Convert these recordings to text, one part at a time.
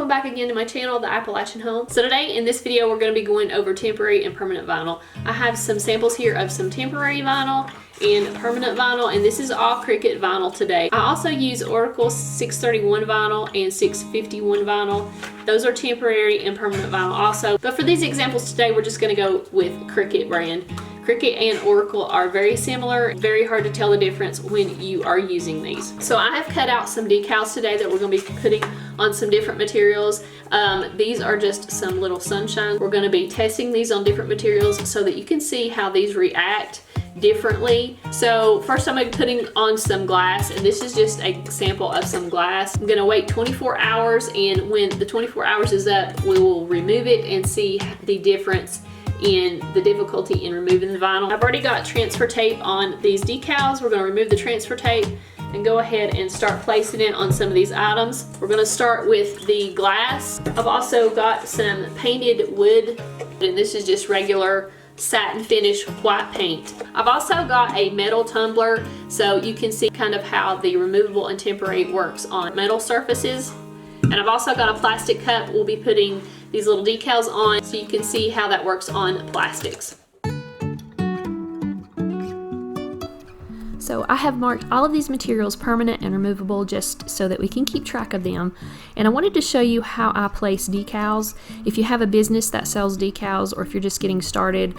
welcome back again to my channel, The Appalachian Home. So today in this video we're going to be going over temporary and permanent vinyl. I have some samples here of some temporary vinyl and permanent vinyl, and this is all Cricut vinyl today. I also use Oracle 631 vinyl and 651 vinyl. Those are temporary and permanent vinyl also. But for these examples today we're just going to go with Cricut brand. Cricut and Oracle are very similar, very hard to tell the difference when you are using these. So I have cut out some decals today that we're going to be putting on some different materials. These are just some little sunshine. We're going to be testing these on different materials so that you can see how these react differently. So first I'm going to be putting on some glass, and this is just a sample of some glass. I'm going to wait 24 hours, and when the 24 hours is up we will remove it and see the difference in the difficulty in removing the vinyl. I've already got transfer tape on these decals. We're going to remove the transfer tape and go ahead and start placing it on some of these items. We're going to start with the glass. I've also got some painted wood, and this is just regular satin finish white paint. I've also got a metal tumbler so you can see kind of how the removable and temporary works on metal surfaces. And I've also got a plastic cup we'll be putting these little decals on so you can see how that works on plastics. So I have marked all of these materials permanent and removable just so that we can keep track of them. And I wanted to show you how I place decals. If you have a business that sells decals, or if you're just getting started,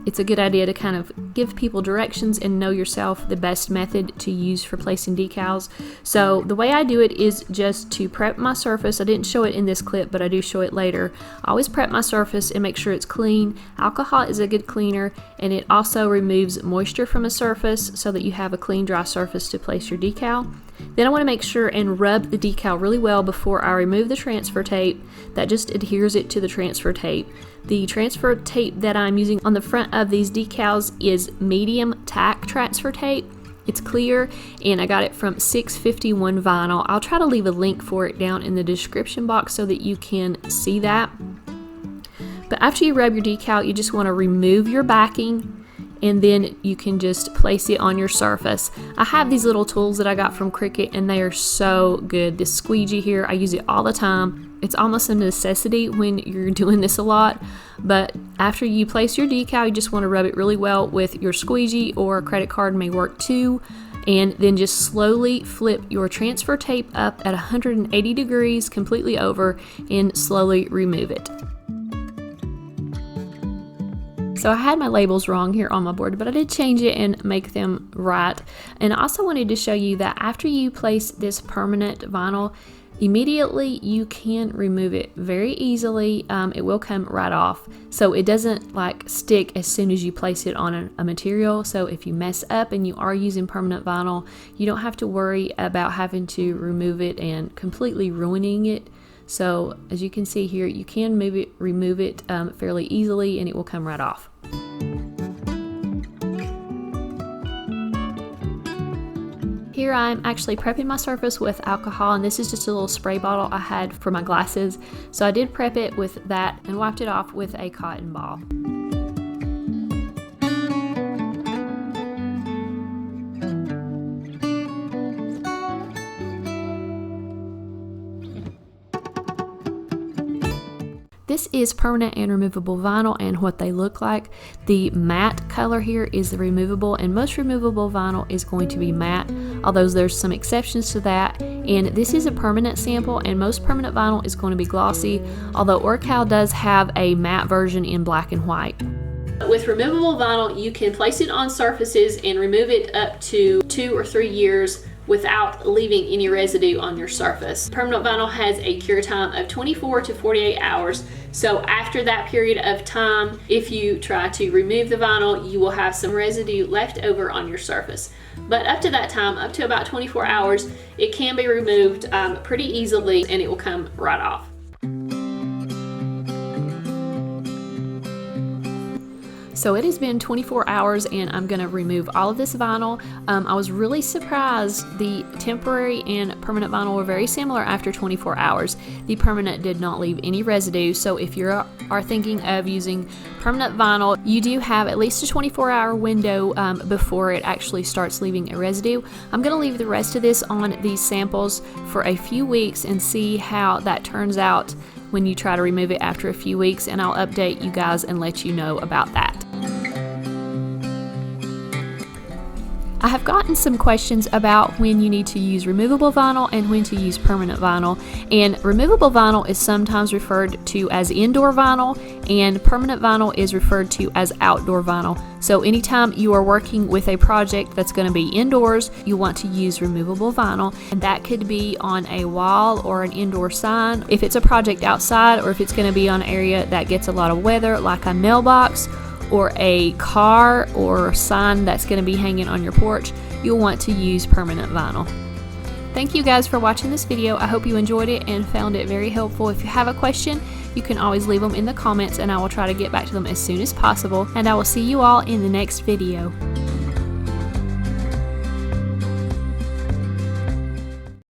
it's a good idea to kind of give people directions and know yourself the best method to use for placing decals. So the way I do it is just to prep my surface. I didn't show it in this clip, but I do show it later. I always prep my surface and make sure it's clean. Alcohol is a good cleaner, and it also removes moisture from a surface so that you have a clean, dry surface to place your decal. Then I want to make sure and rub the decal really well before I remove the transfer tape. That just adheres it to the transfer tape. The transfer tape that I'm using on the front of these decals is medium tack transfer tape. It's clear, and I got it from 651 vinyl. I'll try to leave a link for it down in the description box so that you can see that. But after you rub your decal, you just want to remove your backing, and then you can just place it on your surface. I have these little tools that I got from Cricut, and they are so good. This squeegee here, I use it all the time. It's almost a necessity when you're doing this a lot, but after you place your decal, you just want to rub it really well with your squeegee, or a credit card may work too, and then just slowly flip your transfer tape up at 180 degrees completely over and slowly remove it. So I had my labels wrong here on my board, but I did change it and make them right. And I also wanted to show you that after you place this permanent vinyl, immediately you can remove it very easily. It will come right off, so it doesn't like stick as soon as you place it on a material. So if you mess up and you are using permanent vinyl, you don't have to worry about having to remove it and completely ruining it. So as you can see here, you can remove it fairly easily, and it will come right off. Here I'm actually prepping my surface with alcohol, and this is just a little spray bottle I had for my glasses. So I did prep it with that and wiped it off with a cotton ball. This is permanent and removable vinyl, and what they look like. The matte color here is the removable, and most removable vinyl is going to be matte, although there's some exceptions to that. And this is a permanent sample, and most permanent vinyl is going to be glossy, although Oracle does have a matte version in black and white. With removable vinyl, you can place it on surfaces and remove it up to 2 or 3 years without leaving any residue on your surface. Permanent vinyl has a cure time of 24 to 48 hours. So after that period of time, if you try to remove the vinyl, you will have some residue left over on your surface. But up to that time, up to about 24 hours, it can be removed pretty easily, and it will come right off. So it has been 24 hours and I'm going to remove all of this vinyl. I was really surprised. The temporary and permanent vinyl were very similar after 24 hours. The permanent did not leave any residue, so if you are thinking of using permanent vinyl, you do have at least a 24-hour window before it actually starts leaving a residue. I'm going to leave the rest of this on these samples for a few weeks and see how that turns out when you try to remove it after a few weeks, and I'll update you guys and let you know about that. I have gotten some questions about when you need to use removable vinyl and when to use permanent vinyl. And removable vinyl is sometimes referred to as indoor vinyl, and permanent vinyl is referred to as outdoor vinyl. So anytime you are working with a project that's going to be indoors, you want to use removable vinyl, and that could be on a wall or an indoor sign. If it's a project outside, or if it's going to be on an area that gets a lot of weather, like a mailbox or a car or sign that's going to be hanging on your porch, you'll want to use permanent vinyl. Thank you guys for watching this video. I hope you enjoyed it and found it very helpful. If you have a question, you can always leave them in the comments and I will try to get back to them as soon as possible. And I will see you all in the next video.